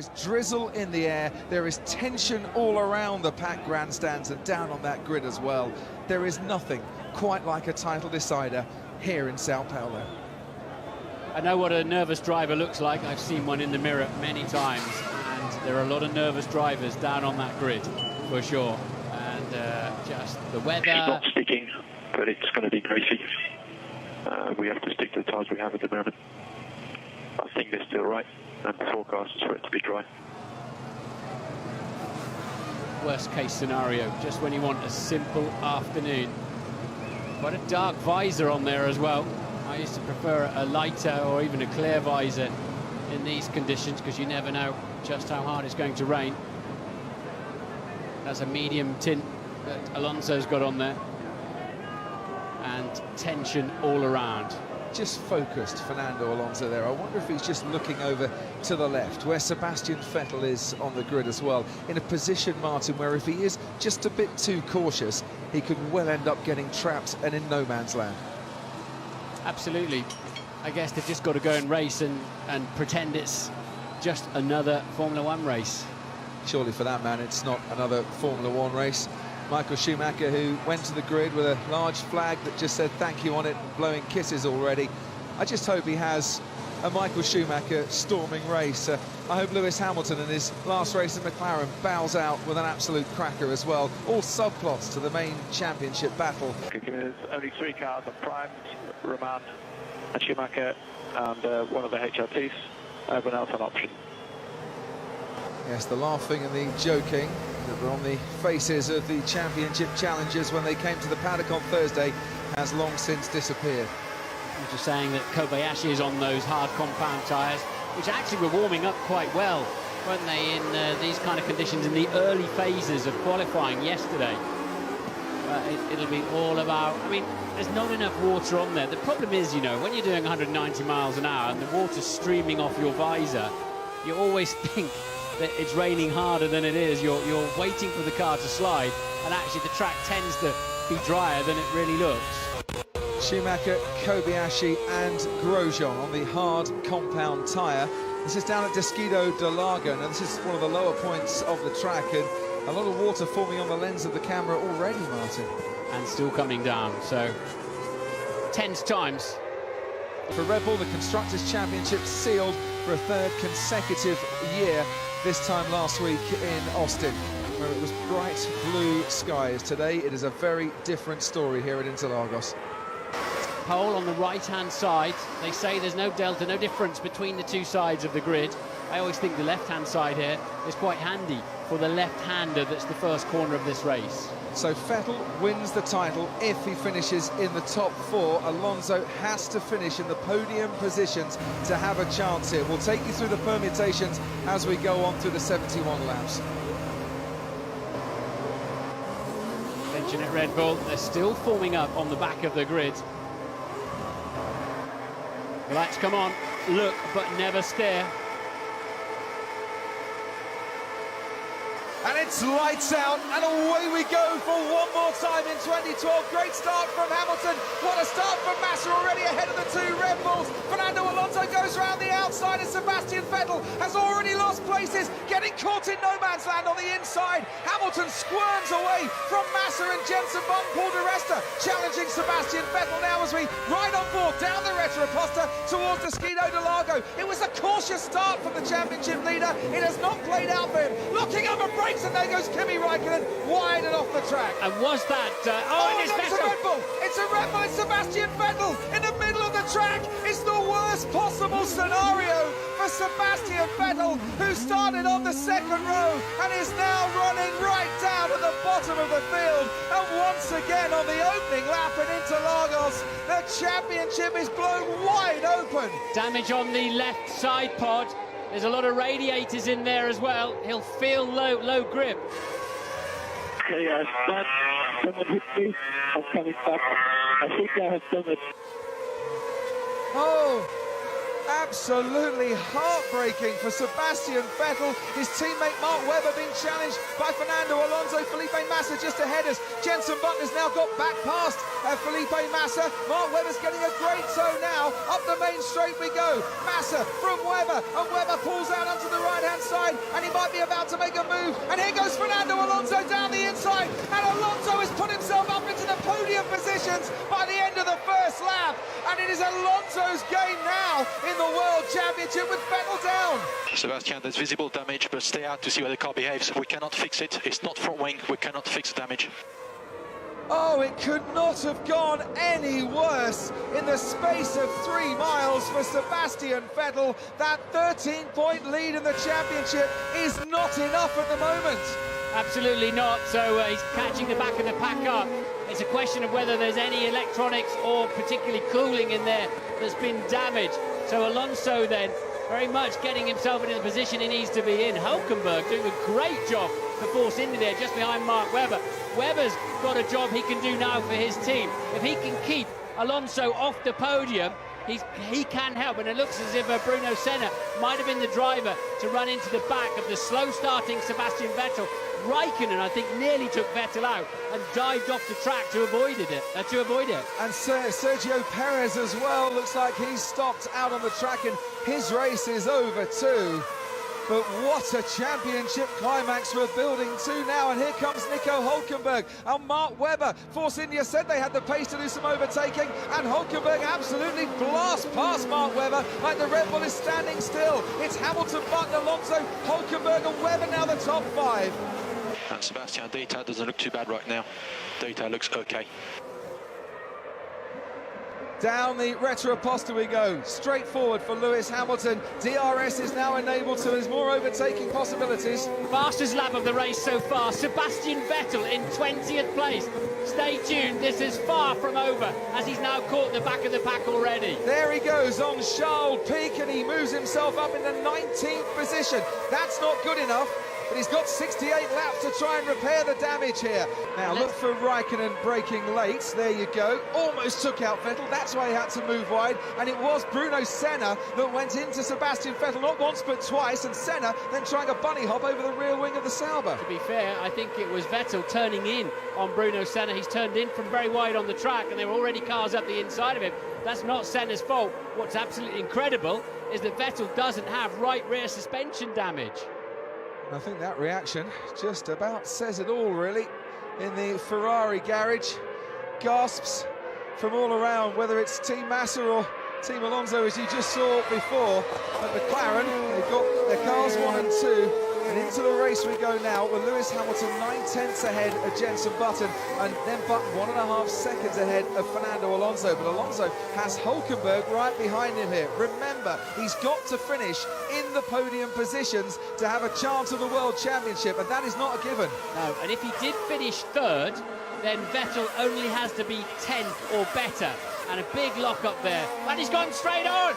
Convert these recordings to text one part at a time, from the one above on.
is drizzle in the air, there is tension all around the packed grandstands and down on that grid as well. There is nothing quite like a title decider here in Sao Paulo. I know what a nervous driver looks like. I've seen one in the mirror many times, and there are a lot of nervous drivers down on that grid, for sure. And just the weather... It's not sticking, but it's going to be greasy. We have to stick to the tyres we have at the moment. I think they're still right, and the forecast is for it to be dry. Worst case scenario, just when you want a simple afternoon. Quite a dark visor on there as well. I used to prefer a lighter or even a clear visor in these conditions because you never know just how hard it's going to rain. That's a medium tint that Alonso's got on there. And tension all around. Just focused, Fernando Alonso there. I wonder if he's just looking over to the left, where Sebastian Vettel is on the grid as well, in a position, Martin, where if he is just a bit too cautious, he could well end up getting trapped and in no man's land. Absolutely. I guess they've just got to go and race and pretend it's just another Formula One race. Surely for that man, it's not another Formula One race. Michael Schumacher, who went to the grid with a large flag that just said thank you on it, blowing kisses already. I just hope he has a Michael Schumacher storming race. I hope Lewis Hamilton in his last race at McLaren bows out with an absolute cracker as well. All subplots to the main championship battle. There's only 3 cars on primed, Roman and Schumacher, and one of the HRTs. Everyone else on option. Yes, the laughing and the joking that were on the faces of the championship challengers when they came to the paddock on Thursday has long since disappeared. I'm just saying that Kobayashi is on those hard compound tyres, which actually were warming up quite well, weren't they, in these kind of conditions in the early phases of qualifying yesterday. It'll be all about, I mean, there's not enough water on there. The problem is, you know, when you're doing 190 miles an hour and the water's streaming off your visor, you always think that it's raining harder than it is. You're waiting for the car to slide, and actually the track tends to be drier than it really looks. Schumacher, Kobayashi and Grosjean on the hard compound tyre. This is down at Descido de Largo. Now this is one of the lower points of the track, and a lot of water forming on the lens of the camera already, Martin. And still coming down, so tense times. For Red Bull, the Constructors' Championship sealed for a 3rd consecutive year, this time last week in Austin, where it was bright blue skies. Today it is a very different story here at Interlagos. Pole on the right-hand side. They say there's no delta, no difference between the two sides of the grid. I always think the left-hand side here is quite handy for the left-hander that's the first corner of this race. So Vettel wins the title if he finishes in the top 4. Alonso has to finish in the podium positions to have a chance here. We'll take you through the permutations as we go on through the 71 laps. Attention at Red Bull, they're still forming up on the back of the grid. The lights come on, look but never stare. And it's lights out, and away we go for one more time in 2012. Great start from Hamilton. What a start from Massa, already ahead of the 2 Red Bulls. Fernando Alonso goes round the outside, and Sebastian Vettel has already lost places, getting caught in no man's land on the inside. Hamilton squirms away from Massa, and Jenson Button, Paul di Resta challenging Sebastian Vettel now as we ride on board down the Retroposta towards Descido de Largo. It was a cautious start from the championship leader. It has not played out for him. Looking over brakes, and there goes Kimi Raikkonen wide and off the track. And was that... oh, no, it's a Red Bull! It's a Red Bull! It's Sebastian Vettel in the middle of the track! It's the worst possible scenario for Sebastian Vettel, who started on the 2nd row and is now running right down to the bottom of the field. And once again on the opening lap at Interlagos, the championship is blown wide open. Damage on the left side pod. There's a lot of radiators in there as well. He'll feel low grip. Okay, someone hit me. I'm coming back. I think I have done it. Oh, absolutely heartbreaking for Sebastian Vettel. His teammate Mark Webber being challenged by Fernando Alonso. Felipe Massa Massa just ahead us. Jenson Butler's now got back past Felipe Massa. Mark Webber's getting a great toe now. Up the main straight we go. Massa from Webber, and Webber pulls out onto the right-hand side, and he might be about to make a move. And here goes Fernando Alonso down the inside, and Alonso has put himself up into the podium positions by the end of the first lap. And it is Alonso's game now in the World Championship with Vettel down. Sebastian, there's visible damage, but stay out to see how the car behaves. We cannot fix it. It's not front wing. We cannot fix the damage. Oh, it could not have gone any worse in the space of 3 miles for Sebastian Vettel. That 13-point lead in the championship is not enough at the moment. Absolutely not. So he's catching the back of the pack up. It's a question of whether there's any electronics or particularly cooling in there that's been damaged. So Alonso then very much getting himself into the position he needs to be in. Hulkenberg doing a great job to force into there just behind Mark Webber. Webber's got a job he can do now for his team. If he can keep Alonso off the podium, he can help, and it looks as if Bruno Senna might have been the driver to run into the back of the slow-starting Sebastian Vettel. Raikkonen, I think, nearly took Vettel out and dived off the track to avoid it. And Sergio Perez as well, looks like he's stopped out on the track, and his race is over too. But what a championship climax we're building to now. And here comes Nico Hulkenberg and Mark Webber. Force India said they had the pace to do some overtaking, and Hulkenberg absolutely blasts past Mark Webber like the Red Bull is standing still. It's Hamilton, Button, Alonso, Hulkenberg and Webber now the top 5. And Sebastian, data doesn't look too bad right now. Data looks okay. Down the retroposta we go, straight forward for Lewis Hamilton. DRS is now enabled, so there's more overtaking possibilities. Fastest lap of the race so far, Sebastian Vettel in 20th place. Stay tuned, this is far from over, as he's now caught the back of the pack already. There he goes on Charles Pic, and he moves himself up in the 19th position. That's not good enough, but he's got 68 laps to try and repair the damage here. Now look for Raikkonen braking late. There you go. Almost took out Vettel. That's why he had to move wide. And it was Bruno Senna that went into Sebastian Vettel, not once but twice. And Senna then trying a bunny hop over the rear wing of the Sauber. To be fair, I think it was Vettel turning in on Bruno Senna. He's turned in from very wide on the track, and there were already cars up the inside of him. That's not Senna's fault. What's absolutely incredible is that Vettel doesn't have right rear suspension damage. I think that reaction just about says it all, really, in the Ferrari garage. Gasps from all around, whether it's Team Massa or Team Alonso, as you just saw before at McLaren. They've got their cars 1 and 2, and into the race we go now with Lewis Hamilton 9/10 ahead of Jenson Button, and then Button 1.5 seconds ahead of Fernando Alonso. But Alonso has Hulkenberg right behind him here. Remember, he's got to finish in the podium positions to have a chance of the World Championship, and that is not a given. No, and if he did finish 3rd, then Vettel only has to be 10th or better. And a big lock up there. And he's gone straight on.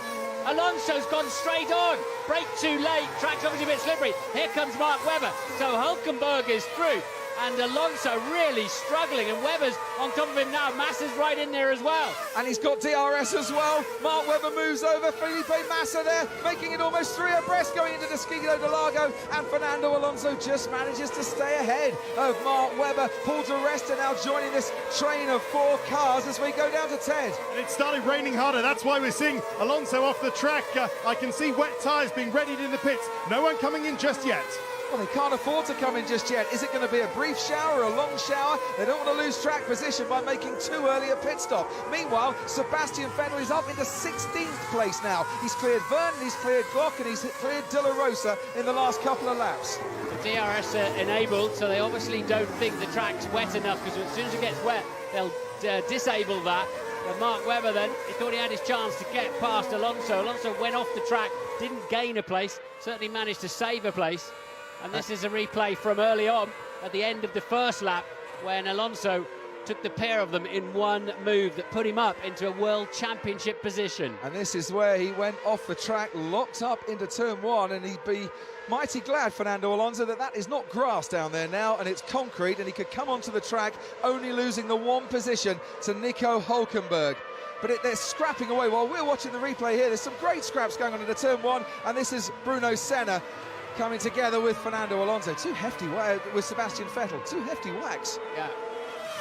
Alonso's gone straight on. Brake too late. Track's obviously a bit slippery. Here comes Mark Webber. So Hulkenberg is through. And Alonso really struggling, and Webber's on top of him now. Massa's right in there as well. And he's got DRS as well. Mark Webber moves over. Felipe Massa there, making it almost 3 abreast going into Desquillo de Lago. And Fernando Alonso just manages to stay ahead of Mark Webber. Paul di Resta now joining this train of 4 cars as we go down to Ted. And it started raining harder. That's why we're seeing Alonso off the track. I can see wet tyres being readied in the pits. No one coming in just yet. Well, they can't afford to come in just yet. Is it going to be a brief shower or a long shower? They don't want to lose track position by making too early a pit stop. Meanwhile, Sebastian Vettel is up into 16th place now. He's cleared Vernon, he's cleared Glock, and he's cleared De La Rosa in the last couple of laps. The DRS enabled, so they obviously don't think the track's wet enough, because as soon as it gets wet, they'll disable that. But Mark Webber then, he thought he had his chance to get past Alonso. Alonso went off the track, didn't gain a place, certainly managed to save a place. And this is a replay from early on at the end of the first lap, when Alonso took the pair of them in one move that put him up into a World Championship position. And this is where he went off the track, locked up into turn 1, and he'd be mighty glad, Fernando Alonso, that that is not grass down there now, and it's concrete, and he could come onto the track, only losing the 1 position to Nico Hulkenberg. But they're scrapping away while we're watching the replay here. There's some great scraps going on into turn 1, and this is Bruno Senna. coming together with Fernando Alonso. Two hefty with Sebastian Vettel. Two hefty whacks. Yeah.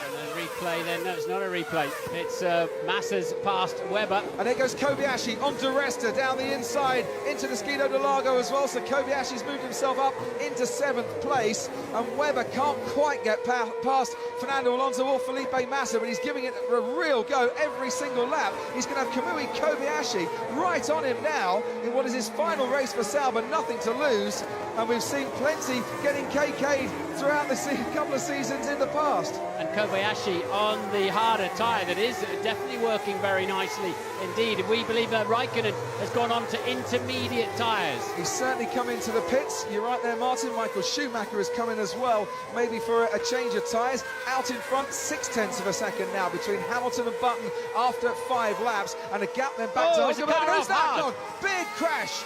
And then replay then. No, it's not a replay. It's Massa's past Webber. And there goes Kobayashi on Di Resta down the inside into the Skidoo del Lago as well. So Kobayashi's moved himself up into 7th place. And Webber can't quite get past Fernando Alonso or Felipe Massa, but he's giving it a real go every single lap. He's going to have Kamui Kobayashi right on him now in what is his final race for Sauber, nothing to lose. And we've seen plenty getting KK'd throughout the couple of seasons in the past. And Kobayashi on the harder tyre that is definitely working very nicely indeed. And we believe that Raikkonen has gone on to intermediate tyres. He's certainly come into the pits. You're right there, Martin. Michael Schumacher has come in as well, maybe for a change of tyres. Out in front, 0.6 of a second now between Hamilton and Button after 5 laps. And a gap then back to Hulkenberg. Who's that gone? Big crash.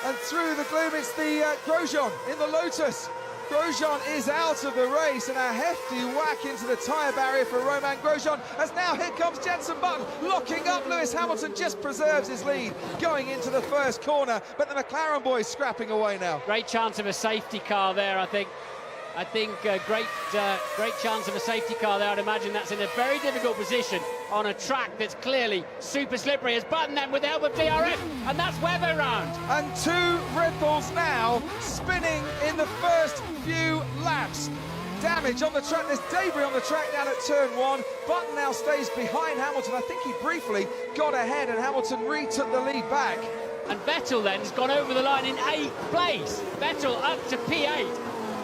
And through the gloom, it's the Grosjean in the Lotus. Grosjean is out of the race, and a hefty whack into the tyre barrier for Romain Grosjean, as now here comes Jenson Button locking up Lewis Hamilton, just preserves his lead going into the first corner, but the McLaren boys scrapping away now. Great chance of a safety car there, I think. Great chance of a safety car there. I'd imagine that's in a very difficult position on a track that's clearly super slippery. As Button then with the help of DRS, and that's Webber round. And 2 Red Bulls now spinning in the first few laps. Damage on the track, there's debris on the track down at turn 1. Button now stays behind Hamilton. I think he briefly got ahead and Hamilton retook the lead back. And Vettel then has gone over the line in 8th place. Vettel up to P8.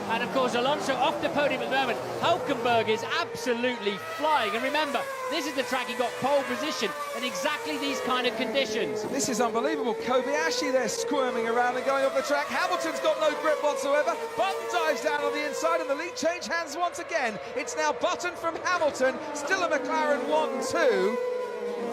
And of course Alonso off the podium at the moment. Hulkenberg is absolutely flying, and remember, this is the track he got pole position in exactly these kind of conditions. This is unbelievable. Kobayashi there squirming around and going off the track. Hamilton's got no grip whatsoever. Button dives down on the inside and the lead change hands once again. It's now Button from Hamilton, still a McLaren 1-2.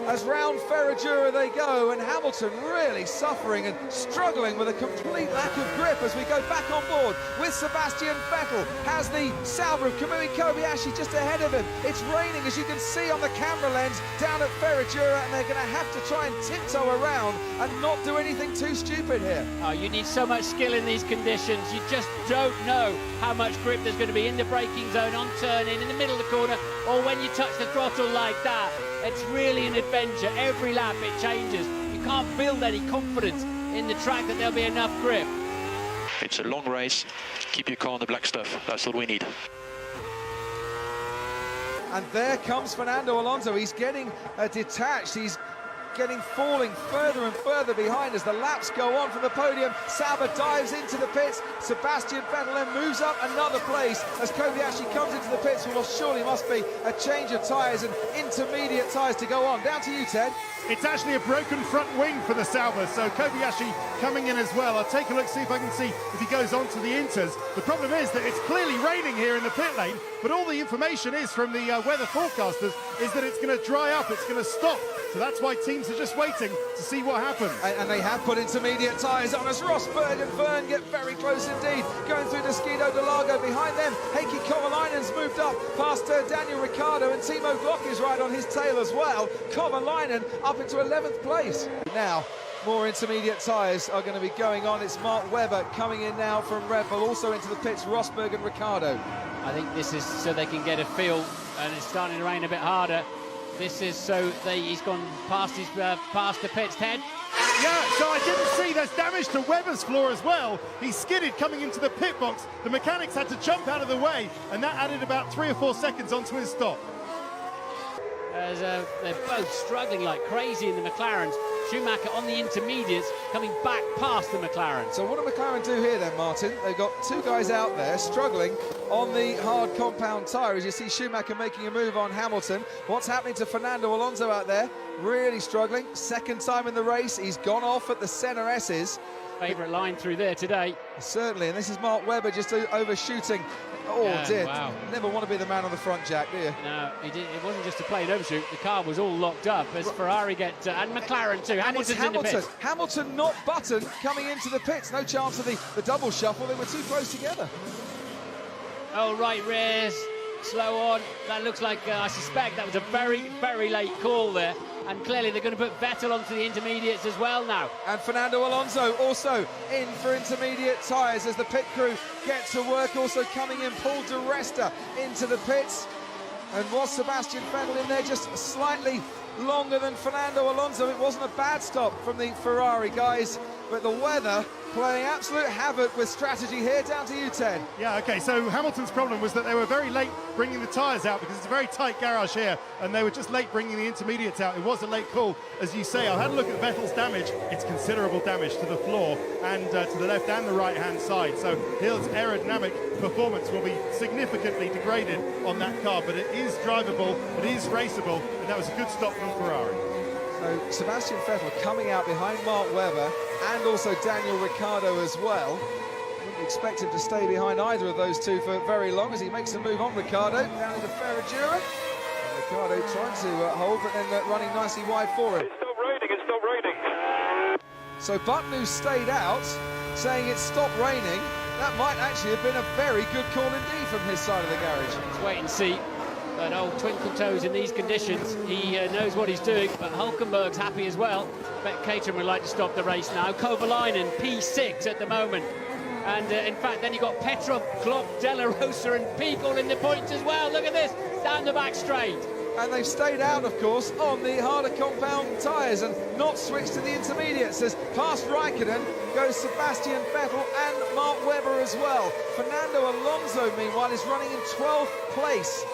As round Ferradura they go, and Hamilton really suffering and struggling with a complete lack of grip as we go back on board with Sebastian Vettel. Has the Sauber of Kamui Kobayashi just ahead of him. It's raining, as you can see on the camera lens down at Ferradura, and they're going to have to try and tiptoe around and not do anything too stupid here. Oh, you need so much skill in these conditions. You just don't know how much grip there's going to be in the braking zone, on turn-in, in the middle of the corner, or when you touch the throttle like that. It's really an adventure. Every lap it changes. You can't build any confidence in the track that there'll be enough grip. It's a long race. Keep your car on the black stuff. That's all we need. And there comes Fernando Alonso. He's getting detached. He's falling further and further behind as the laps go on from the podium. Sauber dives into the pits. Sebastian Vettel then moves up another place as Kobayashi comes into the pits. Well, surely must be a change of tyres and intermediate tyres to go on. Down to you, Ted. It's actually a broken front wing for the Sauber, so Kobayashi coming in as well. I'll take a look, see if I can see if he goes on to the inters. The problem is that it's clearly raining here in the pit lane, but all the information is from the weather forecasters is that it's going to dry up, it's going to stop. So that's why teams are just waiting to see what happens. And they have put intermediate tyres on as Rosberg and Verne get very close indeed. Going through the Skidoo del Lago behind them. Heikki Kovalainen's moved up past Daniel Ricciardo, and Timo Glock is right on his tail as well. Kovalainen up into 11th place. Now, more intermediate tyres are going to be going on. It's Mark Webber coming in now from Red Bull, also into the pits, Rosberg and Ricciardo. I think this is so they can get a feel, and it's starting to rain a bit harder. This is so he's gone past the pits, Ted. Yeah, so I didn't see there's damage to Webber's floor as well. He skidded coming into the pit box. The mechanics had to jump out of the way, and that added about 3 or 4 seconds onto his stop. They're both struggling like crazy in the McLarens. Schumacher on the intermediates coming back past the McLaren. So what do McLaren do here then, Martin? They've got 2 guys out there struggling on the hard compound tyre. As you see Schumacher making a move on Hamilton. What's happening to Fernando Alonso out there? Really struggling. Second time in the race. He's gone off at the Senna S's. Favourite line through there today. Certainly, and this is Mark Webber just overshooting. Oh, yeah, dear. Wow. Never want to be the man on the front, Jack, do you? No, he did. It wasn't just a plain overshoot. The car was all locked up as Ferrari get, and McLaren too. Hamilton's in the pits. Hamilton, not Button, coming into the pits. No chance of the double shuffle. They were too close together. Oh, right rears. slow on. That looks like, I suspect that was a very, very late call there. And clearly they're going to put Vettel onto the intermediates as well now. And Fernando Alonso also in for intermediate tyres as the pit crew get to work. Also coming in, Paul di Resta into the pits. And was Sebastian Vettel in there just slightly longer than Fernando Alonso? It wasn't a bad stop from the Ferrari guys, but the weather playing absolute havoc with strategy here. Down to you, Ted. Yeah, okay, so Hamilton's problem was that they were very late bringing the tyres out because it's a very tight garage here, and they were just late bringing the intermediates out. It was a late call, as you say. I had a look at Vettel's damage. It's considerable damage to the floor and to the left and the right-hand side. So his aerodynamic performance will be significantly degraded on that car, but it is drivable, it is raceable, and that was a good stop from Ferrari. So Sebastian Vettel coming out behind Mark Webber and also Daniel Ricciardo as well. Wouldn't expect him to stay behind either of those two for very long as he makes a move on Ricciardo down into Ferragura. Ricciardo trying to hold, but then running nicely wide for him. It's still raining, it's still raining. So Button, who stayed out, saying it stopped raining. That might actually have been a very good call indeed from his side of the garage. Let's wait and see. But old Twinkle Toes in these conditions, he knows what he's doing, but Hulkenberg's happy as well. Bet Caterham would like to stop the race now. Kovalainen P6 at the moment. And in fact, then you've got Petrov, Glock, Della Rosa and Peak all in the points as well. Look at this, down the back straight. And they've stayed out, of course, on the harder compound tyres and not switched to the intermediates. As past Raikkonen goes Sebastian Vettel and Mark Webber as well. Fernando Alonso, meanwhile, is running in 12th place.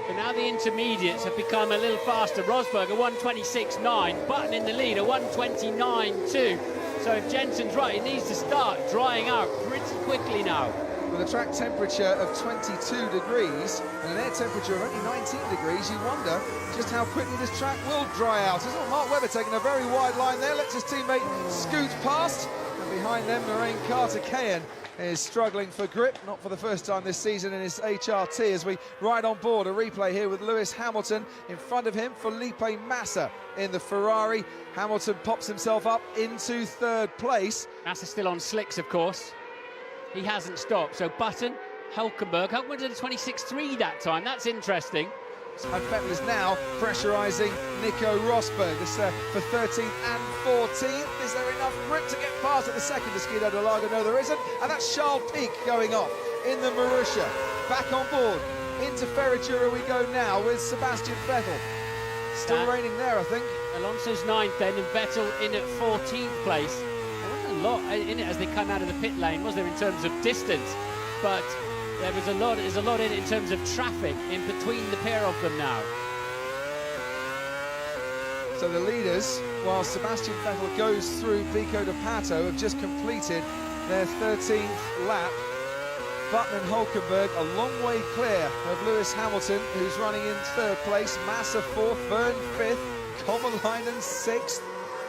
But now the intermediates have become a little faster. Rosberg a 1:26.9, Button in the lead a 1:29.2. So if Jensen's right, it needs to start drying out pretty quickly now. With a track temperature of 22 degrees and an air temperature of only 19 degrees, you wonder just how quickly this track will dry out. Isn't Mark Webber taking a very wide line there? Lets his teammate scoot past. And behind them, Lorraine Carter-Cayen is struggling for grip, not for the first time this season in his HRT, as we ride on board a replay here with Lewis Hamilton. In front of him, Felipe Massa in the Ferrari. Hamilton pops himself up into third place. Massa's still on slicks, of course. He hasn't stopped. So Button, Hulkenberg did a 26.3 that time. That's interesting. And Vettel is now pressurising Nico Rosberg. This for 13th and 14th. Is there enough grip to get past at the second Esquina de Lago? No, there isn't. And that's Charles Pic going off in the Marussia. Back on board. Into Ferragura we go now with Sebastian Vettel. Still raining there, I think. Alonso's 9th then, and Vettel in at 14th place. There wasn't a lot in it as they come out of the pit lane, was there, in terms of distance? But there's a lot in it in terms of traffic in between the pair of them now. So the leaders, while Sebastian Vettel goes through Pico de Pato, have just completed their 13th lap. Button and Hulkenberg a long way clear of Lewis Hamilton, who's running in third place. Massa 4th, Verne 5th, Kovalainen 6th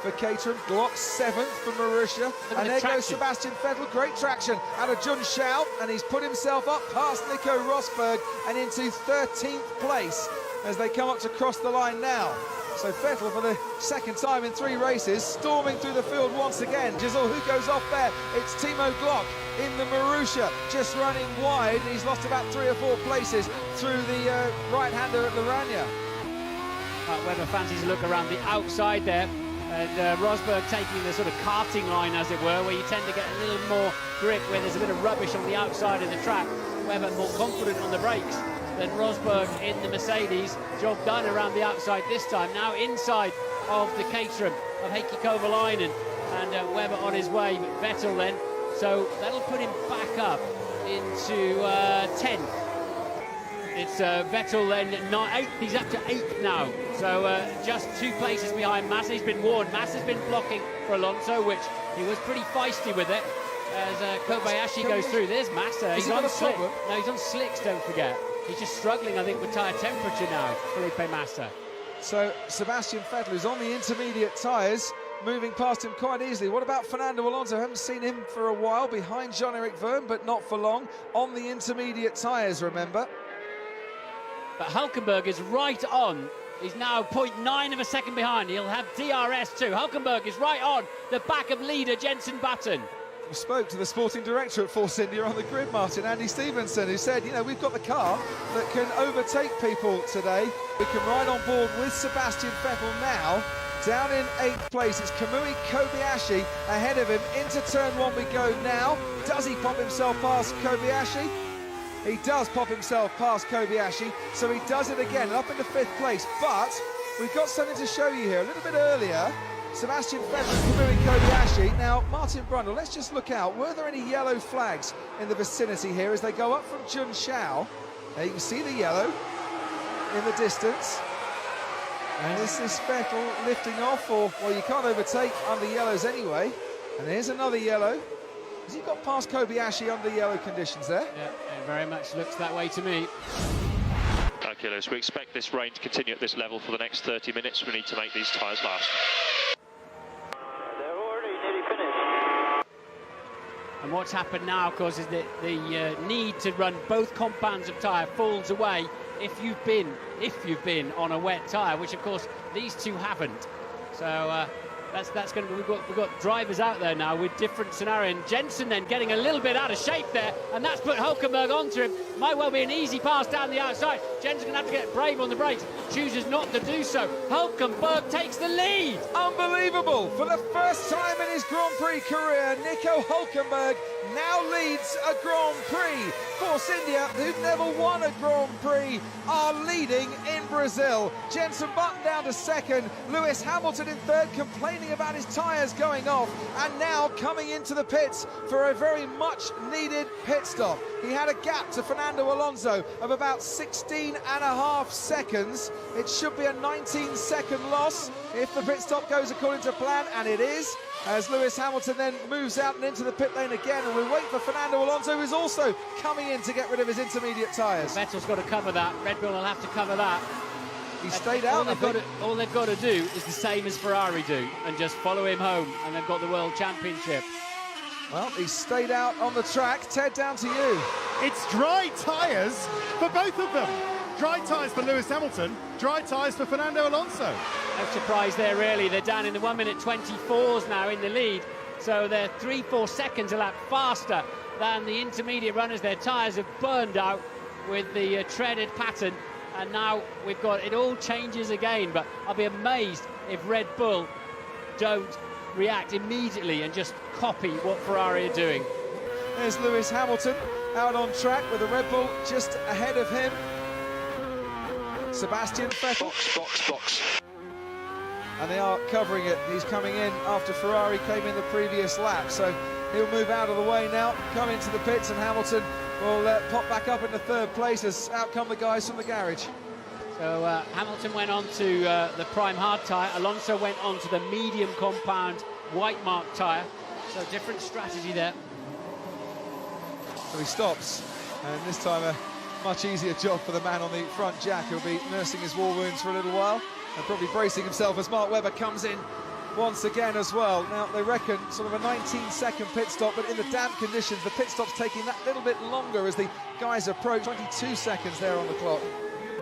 for Caterham, Glock 7th for Marussia. And there goes Sebastian Vettel, great traction out of Jun Shao, and he's put himself up past Nico Rosberg and into 13th place as they come up to cross the line now. So Vettel, for the second time in 3 races, storming through the field once again. Giselle, who goes off there? It's Timo Glock in the Marussia, just running wide. He's lost about 3 or 4 places through the right-hander at Lorania. Webber fancies a look around the outside there. And Rosberg taking the sort of karting line, as it were, where you tend to get a little more grip where there's a bit of rubbish on the outside of the track. Webber more confident on the brakes than Rosberg in the Mercedes. Job done around the outside this time. Now inside of the Caterham of Heikki Kovalainen, and Webber on his way, but Vettel then. So that'll put him back up into 10th. It's Vettel then 8th. He's up to 8th now. So just 2 places behind Massa. He's been warned. Massa's been blocking for Alonso, which he was pretty feisty with it. As Kobayashi goes through. There's Massa. He's on slicks. No, he's on slicks, don't forget. He's just struggling, I think, with tyre temperature now, Felipe Massa. So Sebastian Vettel, who's on the intermediate tyres, moving past him quite easily. What about Fernando Alonso? Haven't seen him for a while, behind Jean-Eric Vergne, but not for long. On the intermediate tyres, remember. But Hulkenberg is right on. He's now 0.9 of a second behind. He'll have DRS too. Hulkenberg is right on the back of leader Jensen Button. We spoke to the sporting director at Force India on the grid, Martin, Andy Stevenson, who said, you know, we've got the car that can overtake people today. We can ride on board with Sebastian Vettel now. Down in 8th place, it's Kamui Kobayashi ahead of him. Into turn 1 we go now. Does he pop himself past Kobayashi? He does pop himself past Kobayashi, so he does it again, up into 5th place. But we've got something to show you here. A little bit earlier, Sebastian Vettel and Kamui Kobayashi. Now, Martin Brundle, let's just look out. Were there any yellow flags in the vicinity here as they go up from Junshao? There you can see the yellow in the distance. And is this Vettel lifting off, or, well, you can't overtake under yellows anyway. And here's another yellow. Has he got past Kobayashi under yellow conditions there? Yeah, it very much looks that way to me. Okay, Lewis, we expect this rain to continue at this level for the next 30 minutes. We need to make these tyres last. They're already nearly finished. And what's happened now, of course, is that the need to run both compounds of tyre falls away if you've been on a wet tyre, which of course these two haven't. So that's going to be, we've got drivers out there now with different scenario. And Jensen then getting a little bit out of shape there, and that's put Hulkenberg onto him. Might well be an easy pass down the outside. Jensen's going to have to get brave on the brakes. Chooses not to do so. Hulkenberg takes the lead. Unbelievable! For the first time in his Grand Prix career, Nico Hulkenberg now leads a Grand Prix. Force India, who've never won a Grand Prix, are leading in Brazil. Jensen Button down to 2nd, Lewis Hamilton in 3rd, complaining about his tyres going off, and now coming into the pits for a very much needed pit stop. He had a gap to Fernando Alonso of about 16.5 seconds. It should be a 19-second loss if the pit stop goes according to plan, and it is, as Lewis Hamilton then moves out and into the pit lane again, and we wait for Fernando Alonso, who's also coming in to get rid of his intermediate tyres. Vettel's got to cover that. Red Bull will have to cover that. He stayed out. All they've got to do is the same as Ferrari do, and just follow him home, and they've got the World Championship. Well, he stayed out on the track. Ted, down to you. It's dry tyres for both of them. Dry tyres for Lewis Hamilton, dry tyres for Fernando Alonso. No surprise there, really. They're down in the 1:24s now in the lead, so they're 3-4 seconds a lap faster than the intermediate runners. Their tyres have burned out with the treaded pattern, and now we've got, it all changes again. But I'll be amazed if Red Bull don't react immediately and just copy what Ferrari are doing. There's Lewis Hamilton out on track with the Red Bull just ahead of him. Sebastian Vettel. Box. And they are covering it. He's coming in after Ferrari came in the previous lap, so he'll move out of the way now, come into the pits, and Hamilton will pop back up into 3rd place as out come the guys from the garage. So Hamilton went on to the prime hard tyre. Alonso went on to the medium compound white mark tyre. So different strategy there. So he stops, and this time a much easier job for the man on the front jack. He'll be nursing his war wounds for a little while and probably bracing himself as Mark Webber comes in once again as well. Now, they reckon sort of a 19-second pit stop, but in the damp conditions, the pit stop's taking that little bit longer as the guys approach. 22 seconds there on the clock.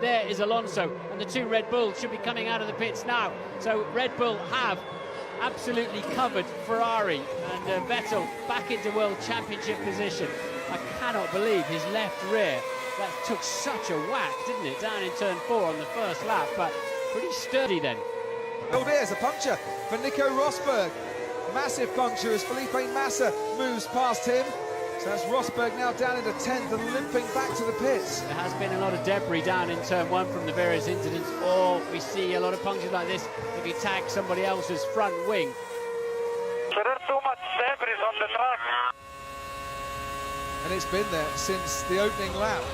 There is Alonso, and the two Red Bulls should be coming out of the pits now. So Red Bull have absolutely covered Ferrari, and Vettel back into World Championship position. I cannot believe his left rear. That took such a whack, didn't it, down in turn 4 on the first lap, but pretty sturdy then. Oh, there's a puncture for Nico Rosberg. Massive puncture as Felipe Massa moves past him. So that's Rosberg now down into 10th and limping back to the pits. There has been a lot of debris down in turn 1 from the various incidents, or we see a lot of punctures like this if you tag somebody else's front wing. So there's too much debris on the track. And it's been there since the opening lap.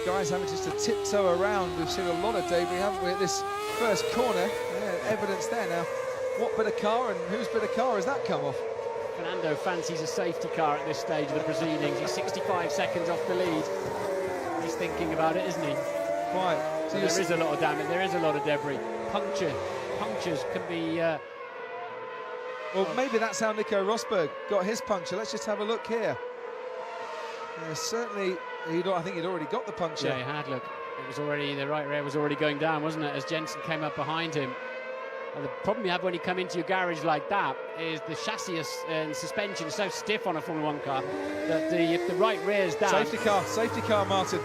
Guys having just to tiptoe around. We've seen a lot of debris, haven't we, at this first corner. Yeah, evidence there now. What bit of car and whose bit of car has that come off? Fernando fancies a safety car at this stage of the proceedings. He's 65 seconds off the lead. He's thinking about it, isn't he? Quite. So there is a lot of damage. There is a lot of debris. Punctures can be... well, maybe that's how Nico Rosberg got his puncture. Let's just have a look here. Certainly, I think he'd already got the puncture. Yeah, he had, look. It was already, the right rear was already going down, wasn't it, as Jensen came up behind him. And the problem you have when you come into your garage like that is the chassis and suspension is so stiff on a Formula 1 car that if the right rear is down... Safety car, Martin.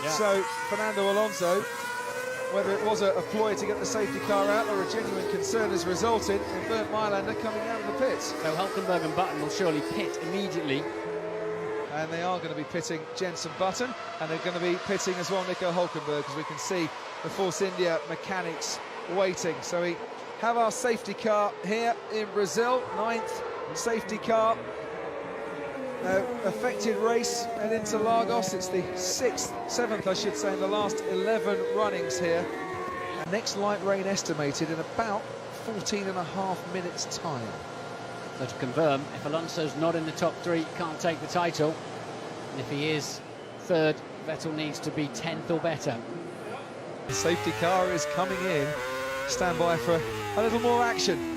Yeah. So Fernando Alonso, whether it was a ploy to get the safety car out or a genuine concern, has resulted in Bernd Mailander coming out of the pits. So Hulkenberg and Button will surely pit immediately. And they are going to be pitting Jenson Button, and they're going to be pitting as well Nico Hulkenberg, as we can see the Force India mechanics waiting. So we have our safety car here in Brazil, 9th safety car. Affected race at Interlagos. It's the 7th, I should say, in the last 11 runnings here. Next light rain estimated in about 14.5 minutes time. So to confirm, if Alonso's not in the top 3, he can't take the title. And if he is 3rd, Vettel needs to be 10th or better. The safety car is coming in. Stand by for a little more action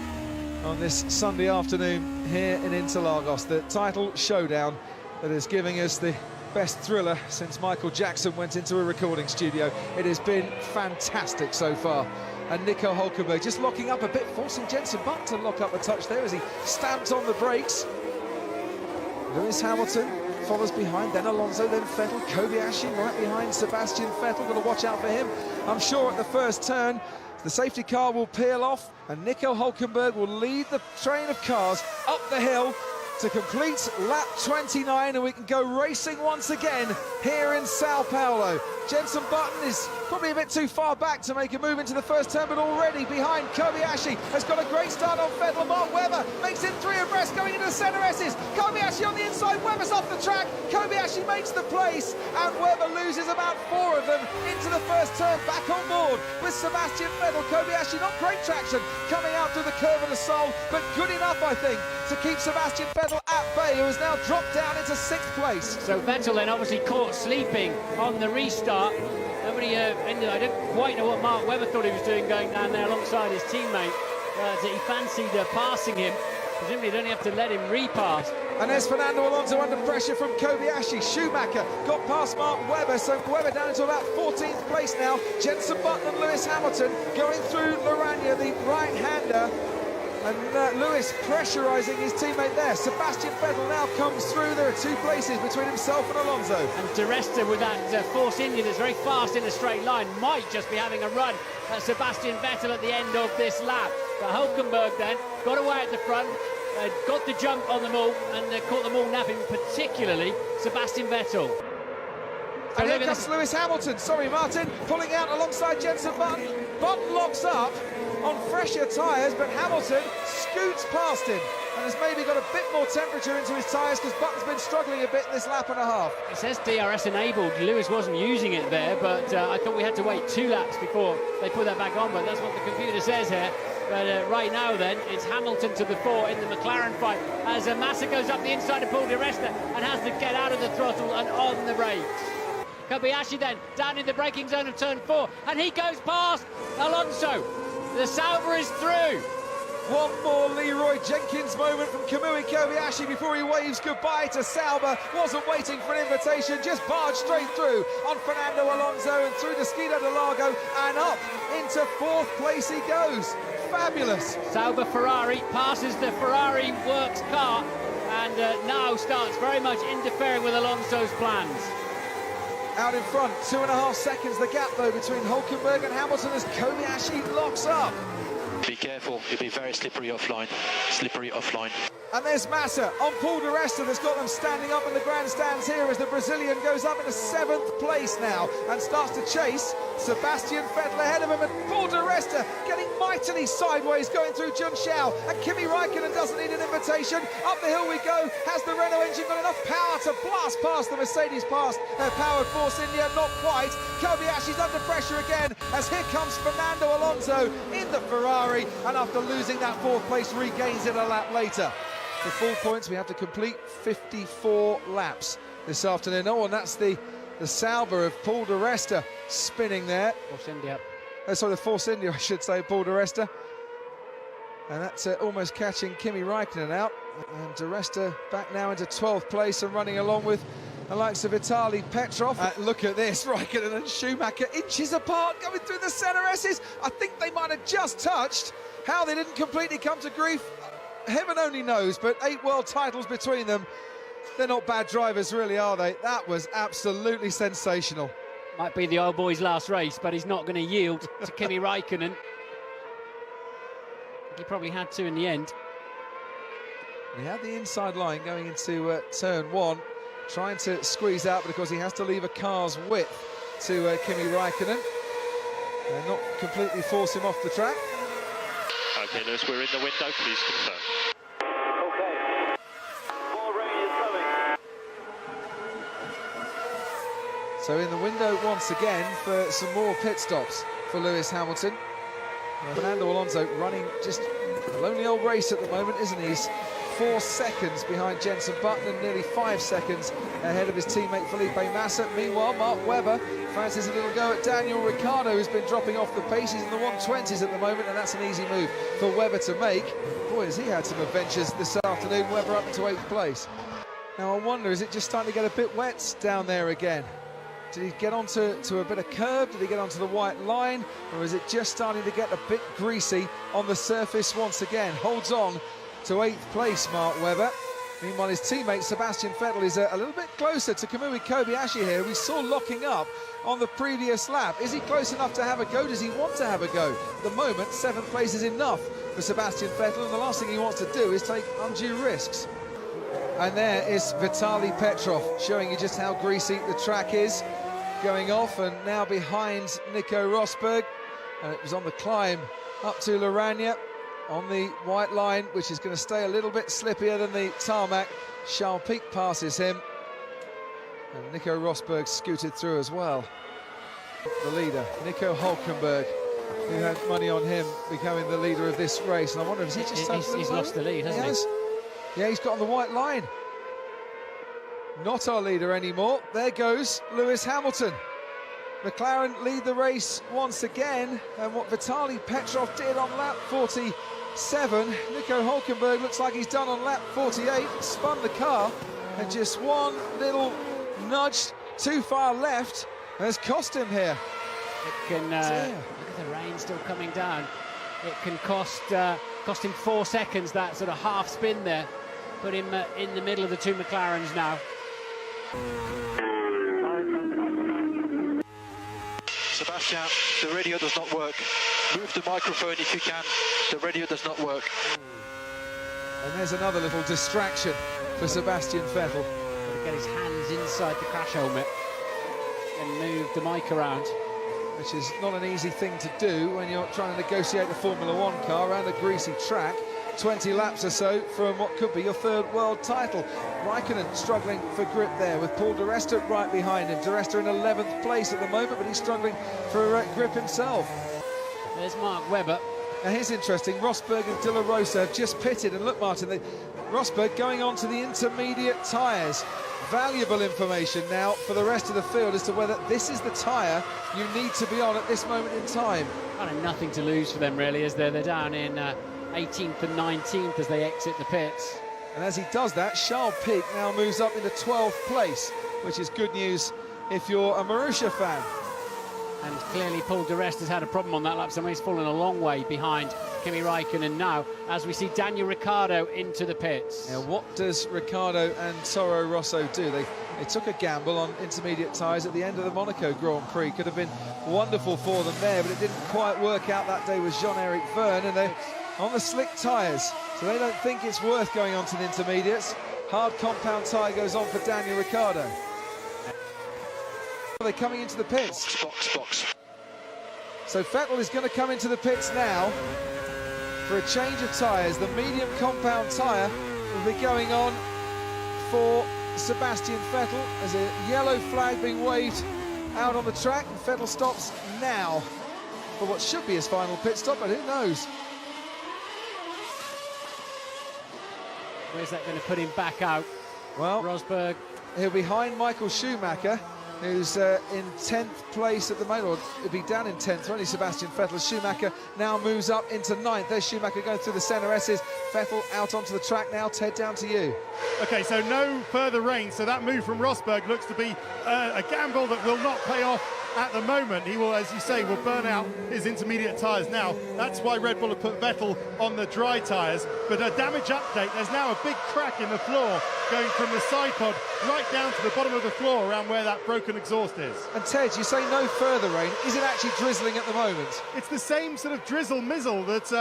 on this Sunday afternoon here in Interlagos. The title showdown that is giving us the best thriller since Michael Jackson went into a recording studio. It has been fantastic so far. And Nico Hulkenberg just locking up a bit, forcing Jenson Button to lock up a touch there as he stamped on the brakes. Lewis Hamilton follows behind, then Alonso, then Vettel. Kobayashi right behind Sebastian Vettel. Got to watch out for him. I'm sure at the first turn the safety car will peel off and Nico Hulkenberg will lead the train of cars up the hill to complete lap 29, and we can go racing once again here in Sao Paulo. Jenson Button is probably a bit too far back to make a move into the first turn, but already behind Kobayashi has got a great start on Vettel. Mark Webber makes it 3 abreast going into the centre S's. Kobayashi on the inside, Webber's off the track. Kobayashi makes the place, and Webber loses about 4 of them into the first turn. Back on board with Sebastian Vettel. Kobayashi not great traction coming out through the curve of the Sol, but good enough, I think, to keep Sebastian Vettel at bay, who has now dropped down into 6th place. So Vettel then obviously caught sleeping on the restart. Nobody I don't quite know what Mark Webber thought he was doing going down there alongside his teammate. He fancied passing him. Presumably he'd only have to let him repass. And there's Fernando Alonso under pressure from Kobayashi. Schumacher got past Mark Webber, so Webber down into about 14th place now. Jenson Button and Lewis Hamilton going through Laranja, the right-hander. And Lewis pressurising his teammate there. Sebastian Vettel now comes through. There are 2 places between himself and Alonso. And Di Resta with that Force India that's very fast in a straight line might just be having a run at Sebastian Vettel at the end of this lap. But Hulkenberg then got away at the front, got the jump on them all, and caught them all napping, particularly Sebastian Vettel. So and here comes Lewis Hamilton, sorry Martin, pulling out alongside Jenson Button. Button locks up on fresher tyres, but Hamilton scoots past him and has maybe got a bit more temperature into his tyres because Button's been struggling a bit this lap and a half. It says DRS enabled. Lewis wasn't using it there, but I thought we had to wait 2 laps before they put that back on, but that's what the computer says here. But right now then, it's Hamilton to the fore in the McLaren fight as Massa goes up the inside of Paul Di Resta and has to get out of the throttle and on the brakes. Kobayashi then down in the braking zone of turn 4, and he goes past Alonso. The Sauber is through. One more Leroy Jenkins moment from Kamui Kobayashi before he waves goodbye to Sauber. Wasn't waiting for an invitation, just barged straight through on Fernando Alonso and through the Scido del Lago and up into 4th place he goes. Fabulous. Sauber Ferrari passes the Ferrari works car and now starts very much interfering with Alonso's plans. Out in front, 2.5 seconds the gap though between Hulkenberg and Hamilton as Kobayashi locks up. Be careful, you'll be very slippery offline. Slippery offline. And there's Massa on Paul Di Resta that's got them standing up in the grandstands here as the Brazilian goes up into 7th place now and starts to chase Sebastian Vettel ahead of him, and Paul Di Resta getting mightily sideways going through Junxiao, and Kimi Raikkonen doesn't need an invitation. Up the hill we go. Has the Renault engine got enough power to blast past the Mercedes powered Force India? Not quite. Kobayashi's under pressure again as here comes Fernando Alonso in the Ferrari, and after losing that 4th place regains it a lap later. For full points we have to complete 54 laps this afternoon. Oh, and that's the Sauber of Paul Di Resta spinning there. Force India. Sorry, the Force India, I should say, Paul Di Resta. And that's almost catching Kimi Raikkonen out. And Di Resta back now into 12th place and running along with the likes of Vitaly Petrov. Look at this, Raikkonen and Schumacher inches apart going through the centre S's. I think they might have just touched. How they didn't completely come to grief, heaven only knows, but 8 world titles between them. They're not bad drivers, really, are they? That was absolutely sensational. Might be the old boy's last race, but he's not going to yield to Kimi Raikkonen. He probably had to in the end. He had the inside line going into turn 1, trying to squeeze out because he has to leave a car's width to Kimi Raikkonen. And not completely force him off the track. Okay, Lewis, we're in the window. Please confirm. Okay. More rain is coming. So in the window once again for some more pit stops for Lewis Hamilton. Fernando Alonso running just a lonely old race at the moment, isn't he? He's 4 seconds behind Jenson Button and nearly 5 seconds ahead of his teammate Felipe Massa. Meanwhile, Mark Webber fancies a little go at Daniel Ricciardo, who's been dropping off the pace. He's in the 120s at the moment, and that's an easy move for Webber to make. Boy, has he had some adventures this afternoon. Webber up into 8th place. Now I wonder, is it just starting to get a bit wet down there again? Did he get onto a bit of curb? Did he get onto the white line? Or is it just starting to get a bit greasy on the surface once again? Holds on to 8th place, Mark Webber. Meanwhile, his teammate Sebastian Vettel is a little bit closer to Kamui Kobayashi here. We saw locking up on the previous lap. Is he close enough to have a go? Does he want to have a go? At the moment, 7th place is enough for Sebastian Vettel, and the last thing he wants to do is take undue risks. And there is Vitaly Petrov, showing you just how greasy the track is. Going off, and now behind Nico Rosberg. And it was on the climb up to Lorania on the white line, which is going to stay a little bit slippier than the tarmac. Charles Pic passes him, and Nico Rosberg scooted through as well. The leader, Nico Hülkenberg, who had money on him becoming the leader of this race. And I wonder if he's lost the lead, hasn't he? Yeah, he's got on the white line. Not our leader anymore. There goes Lewis Hamilton. McLaren lead the race once again, and what Vitaly Petrov did on lap 47, Nico Hülkenberg looks like he's done on lap 48, spun the car, and just one little nudge too far left has cost him here. It can, look at the rain still coming down. It can cost him 4 seconds, that sort of half spin there. Put him in the middle of the 2 McLarens now. Sebastian, the radio does not work. Move the microphone if you can. The radio does not work. And there's another little distraction for Sebastian Vettel. Got to get his hands inside the crash helmet and move the mic around. Which is not an easy thing to do when you're trying to negotiate a Formula 1 car around a greasy track. 20 laps or so from what could be your 3rd world title. Raikkonen struggling for grip there with Paul di Resta right behind him. Di Resta in 11th place at the moment, but he's struggling for grip himself. There's Mark Webber. Now here's interesting, Rosberg and De La Rosa have just pitted, and look, Martin, Rosberg going on to the intermediate tyres. Valuable information now for the rest of the field as to whether this is the tyre you need to be on at this moment in time. Kind of nothing to lose for them, really, as they're down in 18th and 19th as they exit the pits. And as he does that, Charles Pic now moves up into 12th place, which is good news if you're a Marussia fan. And clearly Paul di Resta has had a problem on that lap, so he's fallen a long way behind Kimi Raikkonen now, as we see Daniel Ricciardo into the pits. Now, what does Ricciardo and Toro Rosso do? They took a gamble on intermediate tyres at the end of the Monaco Grand Prix. Could have been wonderful for them there, but it didn't quite work out that day with Jean-Eric Vergne, and they're on the slick tyres, so they don't think it's worth going on to the intermediates. Hard compound tyre goes on for Daniel Ricciardo. They're coming into the pits. Box. So Vettel is going to come into the pits now for a change of tyres. The medium compound tyre will be going on for Sebastian Vettel as a yellow flag being waved out on the track. And Vettel stops now for what should be his final pit stop, but who knows? Where's that going to put him back out? Well, Rosberg. he'll be behind Michael Schumacher, who's in 10th place at the moment, or it'd be down in 10th, only Sebastian Vettel. Schumacher now moves up into 9th. There's Schumacher going through the centre S's. Vettel out onto the track now. Ted, down to you. Okay, so no further rain, so that move from Rosberg looks to be a gamble that will not pay off at the moment. He will, as you say, will burn out his intermediate tyres now. That's why Red Bull have put Vettel on the dry tyres. But a damage update, there's now a big crack in the floor going from the side pod right down to the bottom of the floor around where that broken exhaust is. And Ted, you say no further rain. Is it actually drizzling at the moment? It's the same sort of drizzle mizzle that's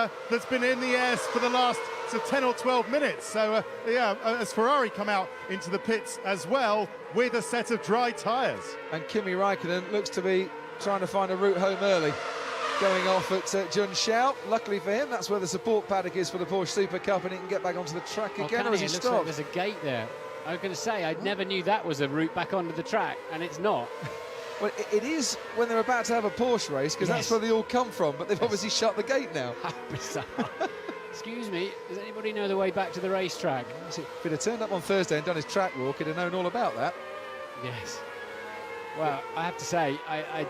been in the air for the last 10 or 12 minutes. So as Ferrari come out into the pits as well with a set of dry tyres. And Kimi Raikkonen looks to be trying to find a route home early, going off at Junshao. Luckily for him, that's where the support paddock is for the Porsche Super Cup, and he can get back onto the track again. Or has he looks stopped? like there's a gate there. I was going to say, I never knew that was a route back onto the track, and it's not. Well, it is when they're about to have a Porsche race, because that's where they all come from, but they've obviously shut the gate now. How bizarre. Excuse me, does anybody know the way back to the racetrack? If he'd have turned up on Thursday and done his track walk, he'd have known all about that. Yes. Well, I have to say, I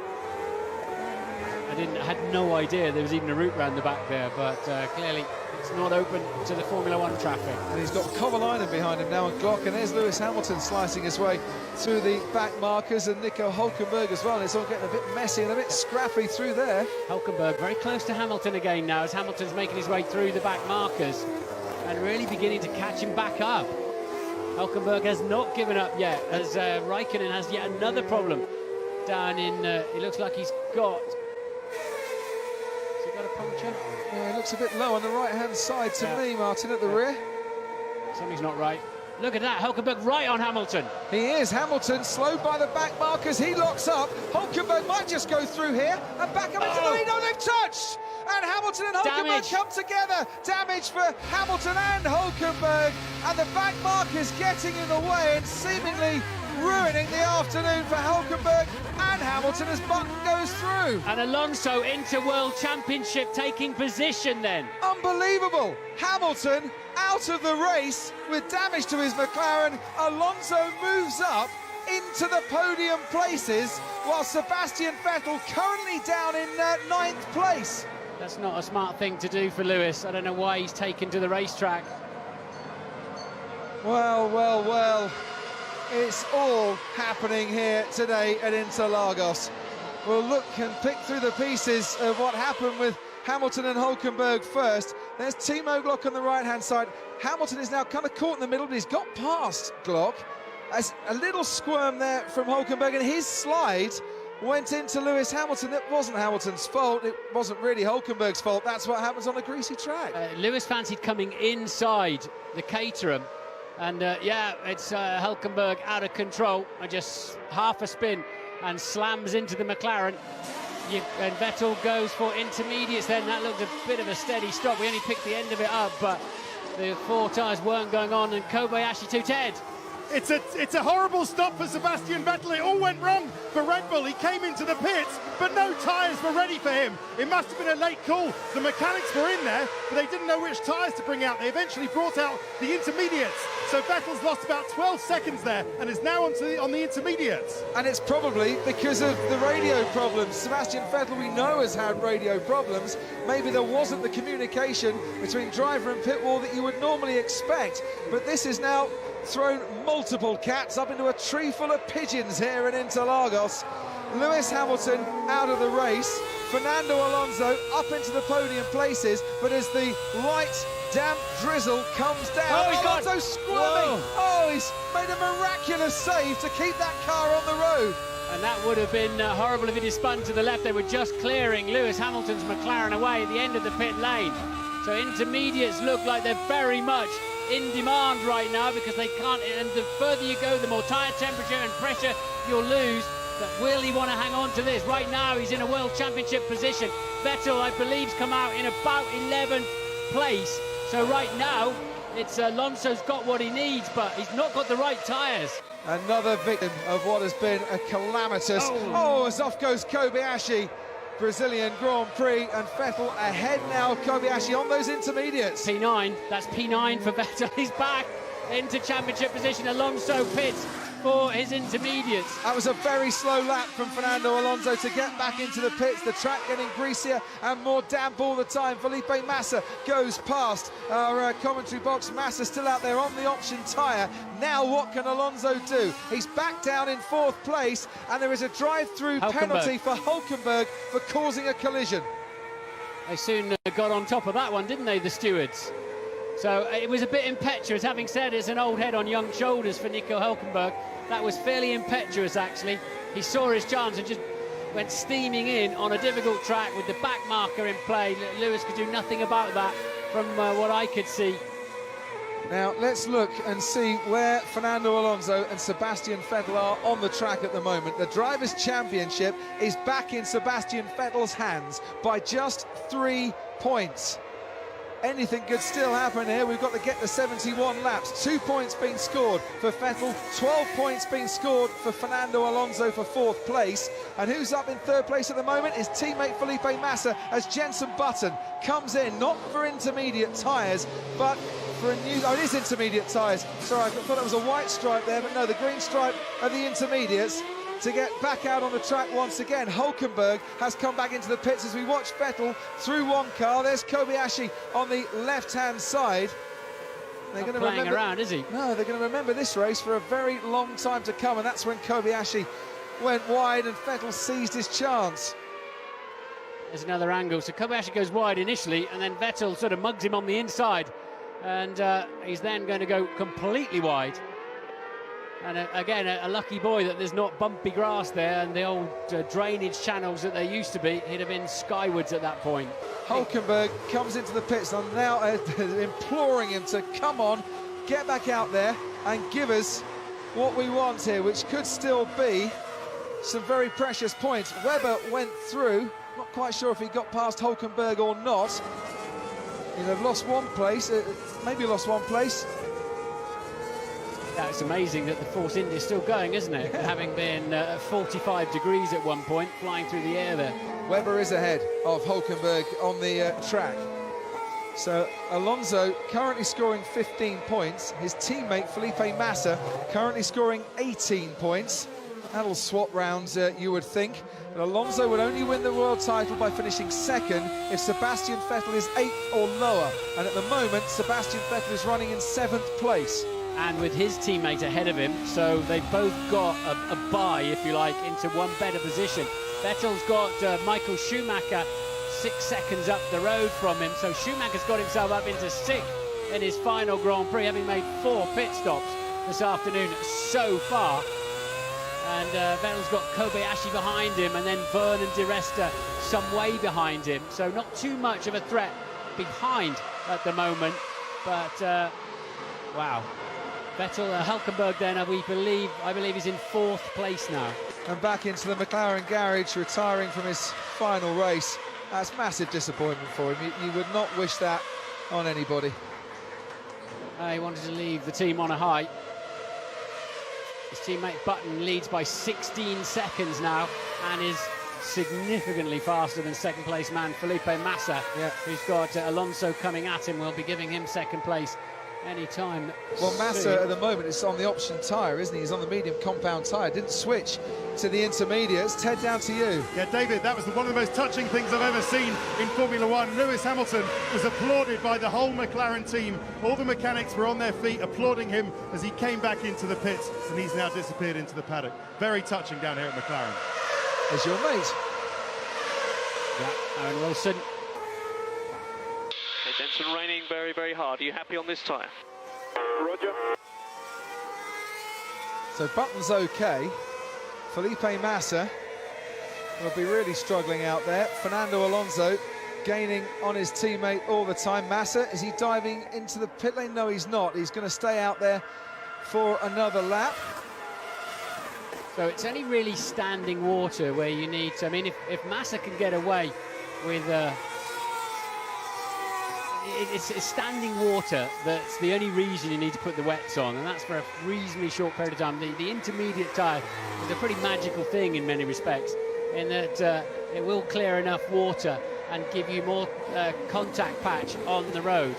had no idea there was even a route round the back there, but clearly it's not open to the Formula One traffic. And he's got Kovalainen behind him now and Glock, and there's Lewis Hamilton slicing his way through the back markers, and Nico Hülkenberg as well, and it's all getting a bit messy and a bit scrappy through there. Hülkenberg very close to Hamilton again now, as Hamilton's making his way through the back markers and really beginning to catch him back up. Hülkenberg has not given up yet, as Raikkonen has yet another problem down in, it looks like he's got... Has he got a puncture? Yeah, he looks a bit low on the right-hand side to me, Martin, at the rear. Something's not right. Look at that, Hülkenberg right on Hamilton. He is. Hamilton slowed by the back markers. He locks up. Hülkenberg might just go through here and back up into the lead. No, they've touched! And Hamilton and Hülkenberg come together. Damage for Hamilton and Hülkenberg. And the back markers getting in the way and seemingly ruining the afternoon for Hülkenberg and Hamilton as Button goes through. And Alonso into World Championship, taking position then. Unbelievable. Hamilton out of the race with damage to his McLaren. Alonso moves up into the podium places, while Sebastian Vettel currently down in 9th place. That's not a smart thing to do for Lewis. I don't know why he's taken to the racetrack. Well. It's all happening here today at Interlagos. We'll look and pick through the pieces of what happened with Hamilton and Hülkenberg first. There's Timo Glock on the right-hand side. Hamilton is now kind of caught in the middle, but he's got past Glock. As a little squirm there from Hülkenberg, and his slide went into Lewis Hamilton. It wasn't Hamilton's fault. It wasn't really Hülkenberg's fault. That's what happens on a greasy track. Lewis fancied coming inside the Caterham. And it's Hülkenberg out of control, and just half a spin and slams into the McLaren. And Vettel goes for intermediates then. That looked a bit of a steady stop. We only picked the end of it up, but the 4 tyres weren't going on, and Kobayashi to Ted. It's a horrible stop for Sebastian Vettel. It all went wrong for Red Bull. He came into the pits, but no tyres were ready for him. It must have been a late call. The mechanics were in there, but they didn't know which tyres to bring out. They eventually brought out the intermediates. So Vettel's lost about 12 seconds there and is now on the intermediates. And it's probably because of the radio problems. Sebastian Vettel, we know, has had radio problems. Maybe there wasn't the communication between driver and pit wall that you would normally expect. But this is now thrown multiple cats up into a tree full of pigeons here in Interlagos. Lewis Hamilton out of the race, Fernando Alonso up into the podium places, but as the light damp drizzle comes down, Alonso squirming. Oh, he's made a miraculous save to keep that car on the road. And that would have been horrible if it had spun to the left. They were just clearing Lewis Hamilton's McLaren away at the end of the pit lane. So intermediates look like they're very much in demand right now, because they can't, and the further you go, the more tyre temperature and pressure you'll lose. But will he want to hang on to this? Right now he's in a World Championship position. Vettel, I believe, has come out in about 11th place. So right now it's Alonso's got what he needs, but he's not got the right tyres. Another victim of what has been a calamitous. As off goes Kobayashi. Brazilian Grand Prix, and Vettel ahead now. Kobayashi on those intermediates. P9, that's P9 for Vettel. He's back into championship position. Alonso pits for his intermediates. That was a very slow lap from Fernando Alonso to get back into the pits. The track getting greasier and more damp all the time. Felipe Massa goes past our commentary box. Massa still out there on the option tyre. Now what can Alonso do? He's back down in 4th place, and there is a drive-through penalty for Hulkenberg for causing a collision. They soon got on top of that one, didn't they, the stewards? So it was a bit impetuous. Having said it's an old head on young shoulders for Nico Hulkenberg. That was fairly impetuous, actually. He saw his chance and just went steaming in on a difficult track with the back marker in play. Lewis could do nothing about that from what I could see. Now let's look and see where Fernando Alonso and Sebastian Vettel are on the track at the moment. The Drivers' Championship is back in Sebastian Vettel's hands by just 3 points. Anything could still happen here. We've got to get the 71 laps. 2 points being scored for Vettel, 12 points being scored for Fernando Alonso for 4th place. And who's up in 3rd place at the moment? His teammate Felipe Massa, as Jenson Button comes in, not for intermediate tyres, but for a new... Oh, it is intermediate tyres. Sorry, I thought it was a white stripe there, but no, the green stripe are the intermediates. To get back out on the track once again. Hulkenberg has come back into the pits as we watch Vettel through one car. There's Kobayashi on the left-hand side. They're going to remember around, is he? No, they're going to remember this race for a very long time to come, and that's when Kobayashi went wide and Vettel seized his chance. There's another angle. So Kobayashi goes wide initially, and then Vettel sort of mugs him on the inside, and he's then going to go completely wide. And again, a lucky boy that there's not bumpy grass there and the old drainage channels that there used to be. He'd have been skywards at that point. Hulkenberg comes into the pits and now imploring him to come on, get back out there and give us what we want here, which could still be some very precious points. Webber went through, not quite sure if he got past Hulkenberg or not. He'd have lost 1 place, maybe lost 1 place. Yeah, it's amazing that the Force India is still going, isn't it? Having been 45 degrees at one point, flying through the air there. Webber is ahead of Hulkenberg on the track. So Alonso currently scoring 15 points. His teammate Felipe Massa currently scoring 18 points. That'll swap rounds, you would think. But Alonso would only win the world title by finishing 2nd if Sebastian Vettel is 8th or lower. And at the moment, Sebastian Vettel is running in 7th place. And with his teammate ahead of him, so they've both got a bye, if you like, into one better position. Vettel's got Michael Schumacher 6 seconds up the road from him, so Schumacher's got himself up into 6th in his final Grand Prix, having made 4 pit stops this afternoon so far. And Vettel's got Kobayashi behind him, and then Vernon Di Resta some way behind him, so not too much of a threat behind at the moment, but wow. Vettel, Hulkenberg then, I believe he's in 4th place now. And back into the McLaren garage, retiring from his final race. That's massive disappointment for him. You would not wish that on anybody. He wanted to leave the team on a high. His teammate Button leads by 16 seconds now and is significantly faster than 2nd place man Felipe Massa, who's got Alonso coming at him. Will be giving him 2nd place any time. Well, Massa at the moment is on the option tyre, isn't he? He's on the medium compound tyre. Didn't switch to the intermediates. Ted, down to you. Yeah, David, that was one of the most touching things I've ever seen in Formula One. Lewis Hamilton was applauded by the whole McLaren team. All the mechanics were on their feet applauding him as he came back into the pits, and he's now disappeared into the paddock. Very touching down here at McLaren. There's your mate. Yeah, Aaron Wilson. Jensen raining very, very hard. Are you happy on this tyre? Roger. So Button's okay. Felipe Massa will be really struggling out there. Fernando Alonso gaining on his teammate all the time. Massa, is he diving into the pit lane? No, he's not. He's going to stay out there for another lap. So it's only really standing water where you need to... I mean, if Massa can get away with... It's standing water that's the only reason you need to put the wets on, and that's for a reasonably short period of time. The intermediate tyre is a pretty magical thing in many respects, in that it will clear enough water and give you more contact patch on the road.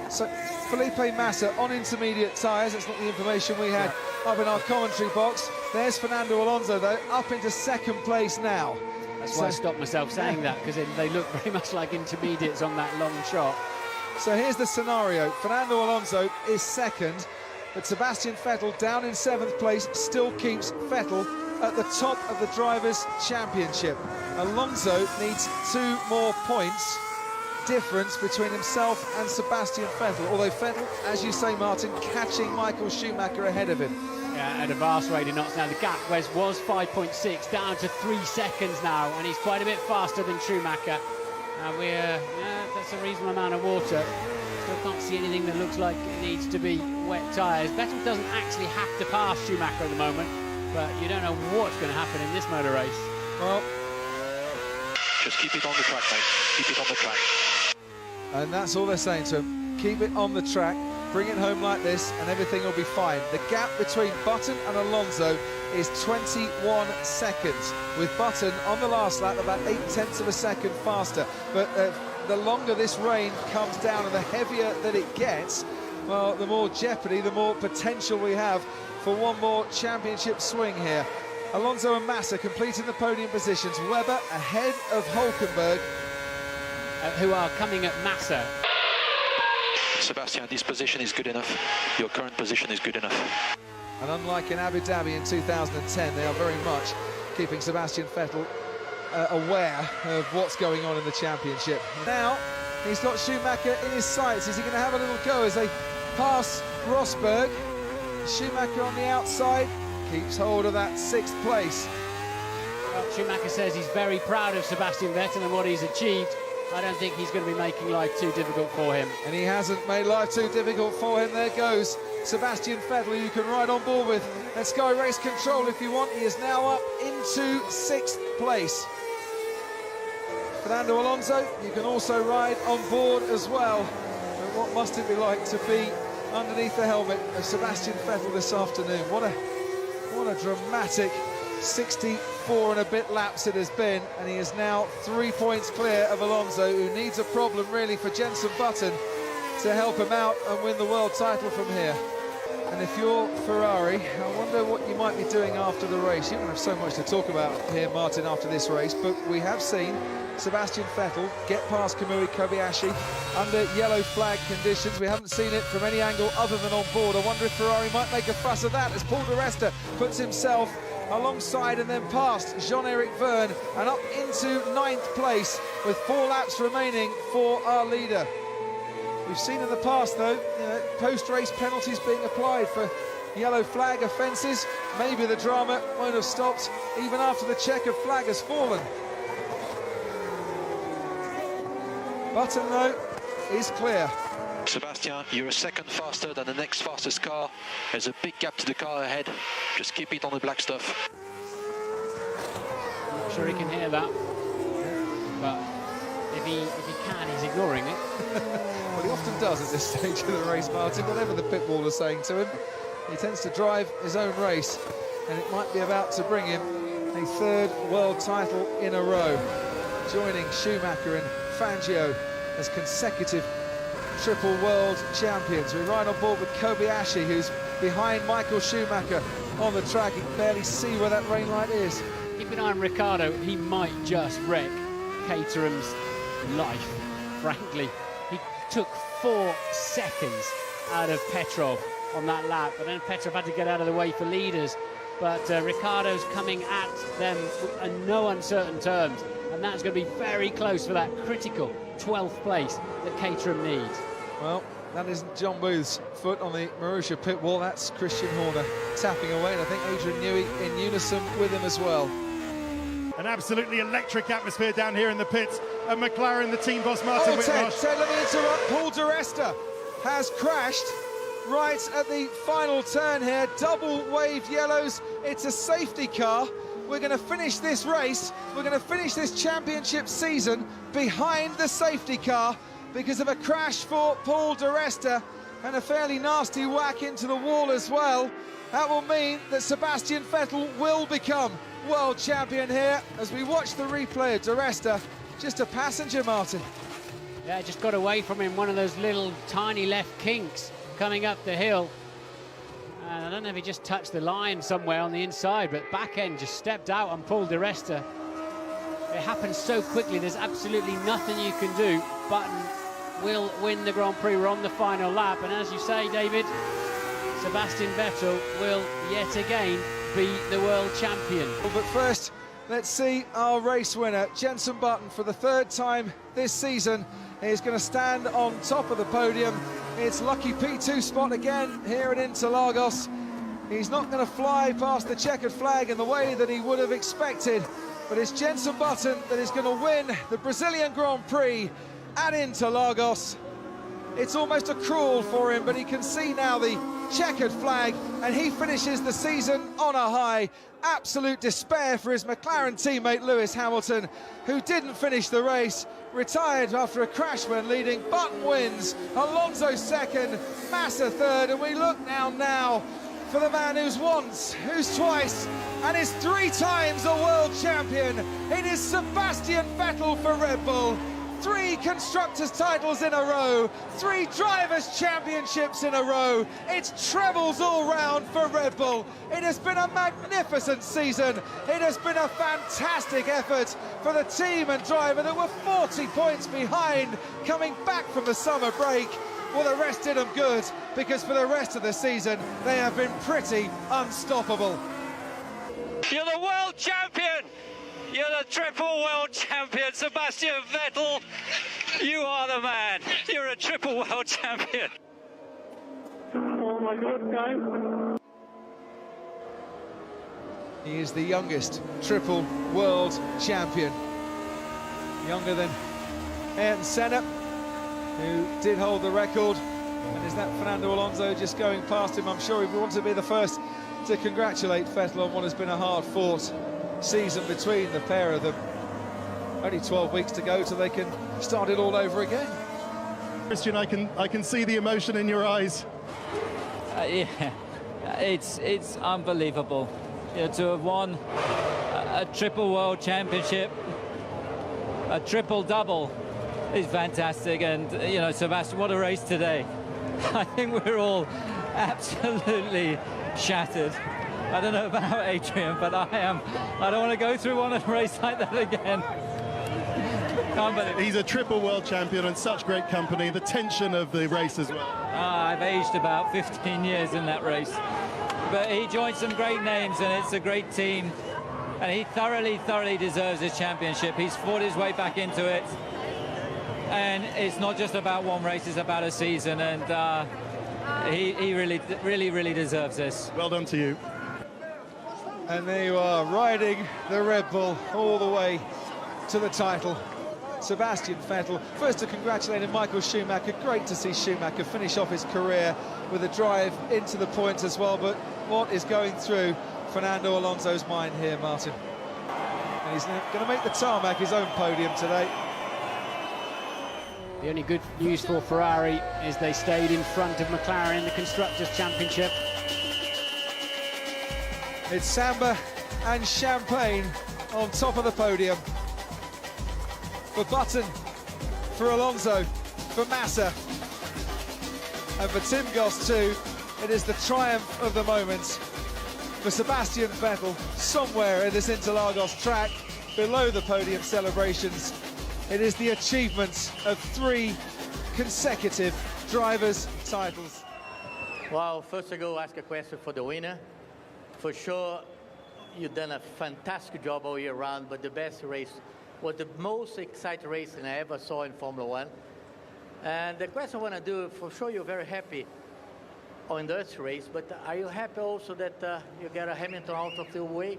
So Felipe Massa on intermediate tyres. That's not the information we had up in our commentary box. There's Fernando Alonso, though, up into second place now. That's why I stopped myself saying that, because they look very much like intermediates on that long shot. So here's the scenario. Fernando Alonso is second, but Sebastian Vettel down in 7th place still keeps Vettel at the top of the Drivers' Championship. Alonso needs 2 more points difference between himself and Sebastian Vettel, although Vettel, as you say, Martin, catching Michael Schumacher ahead of him. Yeah, at a vast rate of knots now. The gap was 5.6, down to 3 seconds now, and he's quite a bit faster than Schumacher. That's a reasonable amount of water. Still can't see anything that looks like it needs to be wet tyres. Vettel doesn't actually have to pass Schumacher at the moment, but you don't know what's going to happen in this motor race. Well, just keep it on the track, mate. Keep it on the track. And that's all they're saying to him. Keep it on the track, bring it home like this, and everything will be fine. The gap between Button and Alonso is 21 seconds, with Button on the last lap about 0.8 of a second faster. But the longer this rain comes down and the heavier that it gets, well, the more jeopardy, the more potential we have for one more championship swing here. Alonso and Massa completing the podium positions. Webber ahead of Hulkenberg, who are coming at Massa. Sebastian, this position is good enough. Your current position is good enough. And unlike in Abu Dhabi in 2010, they are very much keeping Sebastian Vettel aware of what's going on in the championship. Now, he's got Schumacher in his sights. Is he going to have a little go as they pass Rosberg? Schumacher on the outside keeps hold of that 6th place. Well, Schumacher says he's very proud of Sebastian Vettel and what he's achieved. I don't think he's going to be making life too difficult for him. And he hasn't made life too difficult for him. There goes Sebastian Vettel, you can ride on board with. Let's go race control if you want. He is now up into 6th place. Fernando Alonso, you can also ride on board as well. And what must it be like to be underneath the helmet of Sebastian Vettel this afternoon? What a dramatic 64 and a bit laps it has been, and he is now 3 points clear of Alonso, who needs a problem really for Jenson Button to help him out and win the world title from here. And if you're Ferrari, I wonder what you might be doing after the race. You don't have so much to talk about here, Martin, after this race, but we have seen Sebastian Vettel get past Kamui Kobayashi under yellow flag conditions. We haven't seen it from any angle other than on board. I wonder if Ferrari might make a fuss of that as Paul di Resta puts himself alongside and then past Jean-Eric Vergne and up into 9th place with 4 laps remaining for our leader. We've seen in the past, though, post-race penalties being applied for yellow flag offences. Maybe the drama won't have stopped even after the checkered flag has fallen. Button, though, is clear. Sebastian, you're a second faster than the next fastest car. There's a big gap to the car ahead. Just keep it on the black stuff. I'm not sure he can hear that, but if he can, he's ignoring it. Well, he often does at this stage of the race, Martin. Whatever the pit wall is saying to him, he tends to drive his own race, and it might be about to bring him a 3rd world title in a row, joining Schumacher and Fangio as consecutive triple world champions. We ride on board with Kobayashi, who's behind Michael Schumacher on the track. You can barely see where that rain light is. Keep an eye on Ricciardo. He might just wreck Caterham's life, frankly. He took 4 seconds out of Petrov on that lap, and then Petrov had to get out of the way for leaders. But Ricciardo's coming at them in no uncertain terms, and that's going to be very close for that critical 12th place that Caterham needs. Well, that isn't John Booth's foot on the Marussia pit wall, that's Christian Horner tapping away, and I think Adrian Newey in unison with him as well. An absolutely electric atmosphere down here in the pits at McLaren, the team boss Martin Whitmarsh. Ted, let me interrupt. Paul di Resta has crashed right at the final turn here. Double waved yellows. It's a safety car. We're going to finish this race. We're going to finish this championship season behind the safety car because of a crash for Paul di Resta and a fairly nasty whack into the wall as well. That will mean that Sebastian Vettel will become world champion here as we watch the replay of di Resta. Just a passenger, Martin. Yeah, just got away from him, one of those little tiny left kinks coming up the hill. And I don't know if he just touched the line somewhere on the inside, but back end just stepped out and pulled the rester. It happens so quickly, there's absolutely nothing you can do. Button will win the Grand Prix. We're on the final lap, and as you say, David, Sebastian Vettel will yet again be the world champion. But first, let's see our race winner. Jenson Button, for the third time this season, is going to stand on top of the podium. It's lucky P2 spot again here at Interlagos. He's not going to fly past the checkered flag in the way that he would have expected, but it's Jenson Button that is going to win the Brazilian Grand Prix at Interlagos. It's almost a crawl for him, but he can see now the checkered flag, and he finishes the season on a high. Absolute despair for his McLaren teammate Lewis Hamilton, who didn't finish the race, retired after a crash when leading. Button wins, Alonso second, Massa third, and we look now for the man who's once, who's twice, and is 3 times a world champion. It is Sebastian Vettel for Red Bull. 3 constructors titles in a row, 3 drivers championships in a row. It's trebles all round for Red Bull. It has been a magnificent season. It has been a fantastic effort for the team and driver that were 40 points behind coming back from the summer break. Well, the rest did them good, because for the rest of the season they have been pretty unstoppable. You're the world champion! You're the triple world champion, Sebastian Vettel. You are the man. You're a triple world champion. Oh my God, guys. He is the youngest triple world champion. Younger than Ayrton Senna, who did hold the record. And is that Fernando Alonso just going past him? I'm sure he wants to be the first to congratulate Vettel on what has been a hard-fought season between the pair of them. Only 12 weeks to go till they can start it all over again. Christian, I can see the emotion in your eyes. Yeah, it's unbelievable. You know, to have won a triple world championship, a triple double is fantastic. And you know, Sebastian, what a race today. I think we're all absolutely shattered. I don't know about Adrian, but I am. I don't want to go through one race like that again. Can't believe it. He's a triple world champion and such great company. The tension of the race as well. I've aged about 15 years in that race. But he joined some great names, and it's a great team. And he thoroughly deserves his championship. He's fought his way back into it. And it's not just about one race, it's about a season. And he really deserves this. Well done to you. And there you are, riding the Red Bull all the way to the title. Sebastian Vettel. First to congratulate him, Michael Schumacher. Great to see Schumacher finish off his career with a drive into the points as well. But what is going through Fernando Alonso's mind here, Martin? And he's going to make the tarmac his own podium today. The only good news for Ferrari is they stayed in front of McLaren in the Constructors' Championship. It's Samba and Champagne on top of the podium. For Button, for Alonso, for Massa, and for Tim Goss too. It is the triumph of the moment for Sebastian Vettel, somewhere in this Interlagos track, below the podium celebrations. It is the achievement of 3 consecutive drivers' titles. Well, first I go ask a question for the winner. For sure, you've done a fantastic job all year round, but the best race was the most exciting race I ever saw in Formula One. And the question I want to do, for sure you're very happy on this race, but are you happy also that you got a Hamilton out of the way?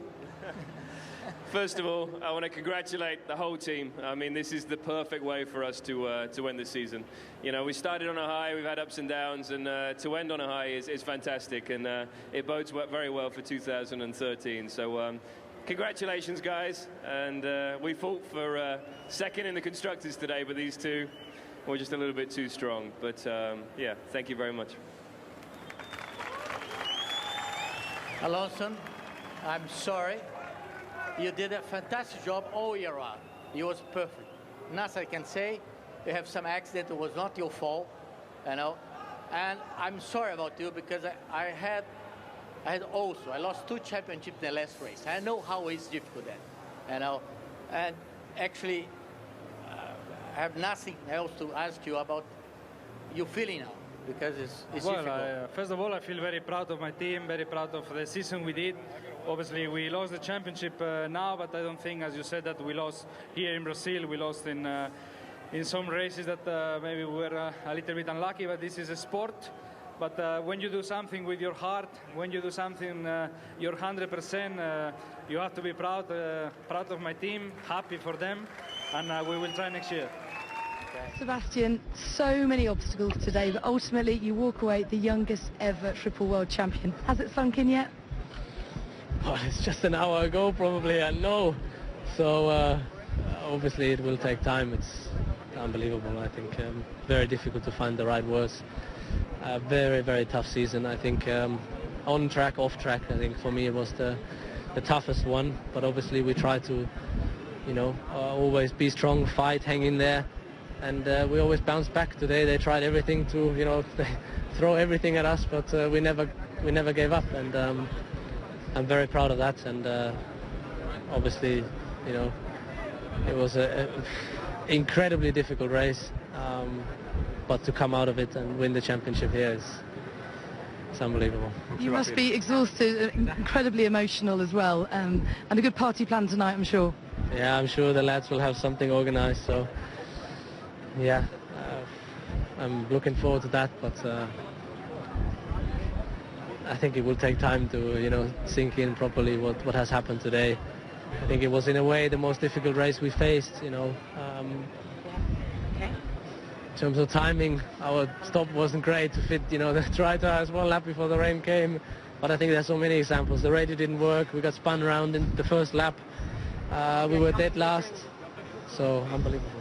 First of all, I want to congratulate the whole team. I mean, this is the perfect way for us to end the season. You know, we started on a high, we've had ups and downs, and to end on a high is fantastic, and it bodes very well for 2013. So congratulations, guys. And we fought for second in the Constructors today, but these two were just a little bit too strong. But yeah, thank you very much. Alonso, I'm sorry. You did a fantastic job all year round. It was perfect. Nothing I can say. you have some accident that was not your fault, you know. And I'm sorry about you because I lost 2 championships in the last race. I know how it's difficult then, you know. And actually, I have nothing else to ask you about your feeling now, because it's difficult. First of all, I feel very proud of my team, very proud of the season we did. Obviously, we lost the championship now, but I don't think, as you said, that we lost here in Brazil. We lost in some races that maybe we were a little bit unlucky, but this is a sport. But when you do something with your heart, when you do something you're 100%, you have to be proud of my team, happy for them, and we will try next year. Sebastian, so many obstacles today, but ultimately you walk away the youngest ever triple world champion. Has it sunk in yet? Well, it's just an hour ago probably, I know. So obviously it will take time. It's unbelievable. I think very difficult to find the right words. Very, very tough season. I think on track, off track, I think for me it was the toughest one. But obviously we try to, you know, always be strong, fight, hang in there. And we always bounce back. Today they tried everything to, you know, throw everything at us, but we never gave up. And I'm very proud of that. And obviously, you know, it was an incredibly difficult race. But to come out of it and win the championship here it's unbelievable. You must be exhausted, incredibly emotional as well, and a good party plan tonight, I'm sure. Yeah, I'm sure the lads will have something organised. So yeah, I'm looking forward to that. But I think it will take time to, you know, sink in properly what has happened today. I think it was in a way the most difficult race we faced. You know. In terms of timing, our stop wasn't great to fit, you know, the dry tires 1 lap before the rain came. But I think there's so many examples. The radio didn't work. We got spun around in the first lap. We were dead last. So unbelievable.